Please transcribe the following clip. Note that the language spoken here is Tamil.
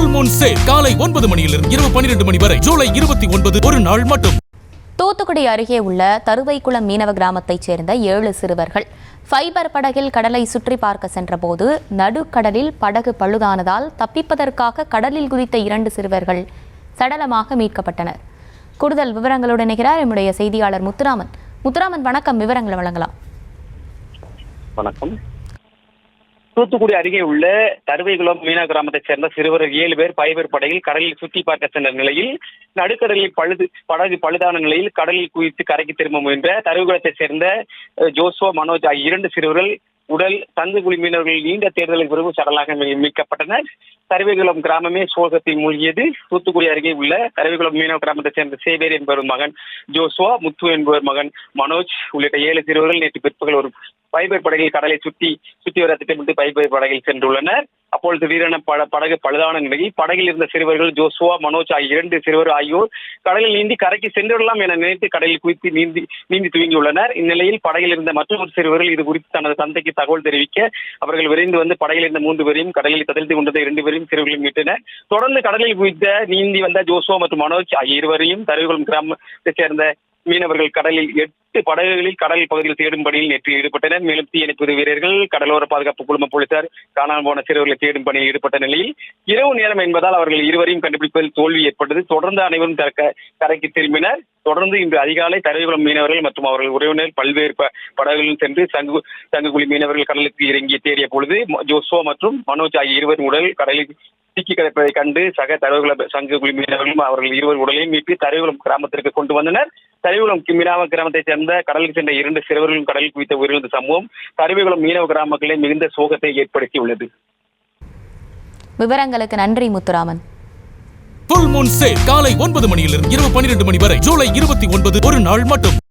ஃபுல் மூன் சேல் காலை 9 மணியிலிருந்து இரவு 12 மணி வரை ஜூலை 29 ஒரு நாள் மட்டும். தூத்துக்குடி அருகே உள்ள தருவைக்குளம் மீனவ கிராமத்தைச் சேர்ந்த 7 சிறுவர்கள் ஃபைபர் படகில் கடலை சுற்றி பார்க்க சென்றபோது நடுக்கடலில் படகு பழுதானதால் தப்பிப்பதற்காக கடலில் குதித்த 2 சிறுவர்கள் சடலமாக மீட்கப்பட்டனர். கூடுதல் விவரங்களுடன் இணைகிறார் நம்முடைய செய்தியாளர் முத்துராமன். வணக்கம், விவரங்களை வழங்கலாம். வணக்கம். தூத்துக்குடி அருகே உள்ள தருவைகுளம் மீனவ கிராமத்தைச் சேர்ந்த சிறுவர்கள் 7 பேர் ஃபைபர் படகில் கடலில் சுற்றி பார்க்க சென்ற நிலையில் நடுக்கடலில் படகு பழுதான நிலையில் கடலில் குதித்து கரைக்கு திரும்ப முயன்ற தருவைகுளத்தைச் சேர்ந்த ஜோசுவா, மனோஜ் ஆகிய 2 சிறுவர்கள் உடல் தங்குகுழி மீனவர்கள் நீண்ட தேடுதலுக்கு பிறகு சடலாக மீட்கப்பட்டனர். தருவைகுளம் கிராமமே சோகத்தில் மூழ்கியது. தூத்துக்குடி அருகே உள்ள தருவைகுளம் மீனவ கிராமத்தைச் சேர்ந்த சேவேர் என்பவர் மகன் ஜோசுவா, முத்து என்பவர் மகன் மனோஜ் உள்ளிட்ட 7 சிறுவர்கள் நேற்று பிற்பகல் ஒரு ஃபைபர் படகில் கடலை சுற்றி வர திட்டமிட்டு ஃபைபர் படகில் சென்றுள்ளனர். அப்பொழுது திடீரென படகு பழுதான நிலையில் படகில் இருந்த சிறுவர்கள் ஜோசுவா, மனோஜ் ஆகிய 2 சிறுவர் ஆகியோர் கடலில் நீந்தி கரைக்கு சென்றுவிடலாம் என நினைத்து கடலில் குதித்து நீந்தி துவங்கியுள்ளனர். இந்நிலையில் படகில் இருந்த மற்றொரு சிறுவர்கள் இது குறித்து தனது தந்தைக்கு தகவல் தெரிவிக்க அவர்கள் விரைந்து வந்து படகில் இருந்த 3 பேரையும் கடலில் தத்தளித்து கொண்டதை 2 பேரையும் சிறுவர்களையும் மீட்டனர். தொடர்ந்து கடலில் குதித்த நீந்தி வந்த ஜோசுவா மற்றும் மனோஜ் ஆகிய இருவரையும் தருவைகுளம் கிராமத்தைச் சேர்ந்த மீனவர்கள் கடலில் 8 படகுகளில் கடல் பகுதியில் தேடும் பணியில் நேற்று ஈடுபட்டனர். மேலும் தீயணைப்பு வீரர்கள், கடலோர பாதுகாப்பு குழும போலீசார் காணாமல் போன சிறுவர்களை தேடும் பணியில் ஈடுபட்ட நிலையில் இரவு நேரம் என்பதால் அவர்கள் இருவரையும் கண்டுபிடிப்பதில் தோல்வி ஏற்பட்டது. தொடர்ந்து அனைவரும் கரைக்கு திரும்பினர். தொடர்ந்து இன்று அதிகாலை தருவைகுளம் மீனவர்கள் மற்றும் அவர்கள் உறவினர் பல்வேறு படகுகளில் சென்று சங்குகுழி மீனவர்கள் கடலுக்கு இறங்கி தேடிய பொழுது ஜோசுவா மற்றும் மனோஜ் ஆகிய இருவரின் உடல் கடலில் சிக்கி கிடப்பதை கண்டு சக தருவைகுளம் சங்குகுழி மீனவர்களும் அவர்கள் இருவர் உடலையும் மீட்டு தருவைகுளம் கிராமத்திற்கு கொண்டு வந்தனர். தருவைகுளம் மீனவ கிராமத்தைச் சேர்ந்த கடலுக்கு சென்ற 2 சிறுவர்களும் கடலில் குதித்த உயிரிழந்த சம்பவம் தருவைகுளம் மீனவ கிராமங்களே மிகுந்த சோகத்தை ஏற்படுத்தியுள்ளது. விவரங்களுக்கு நன்றி முத்துராமன். ஃபுல் மூன் சேல் காலை 9 மணியிலிருந்து இரவு 12 மணி வரை ஜூலை 29 ஒரு நாள் மட்டும்.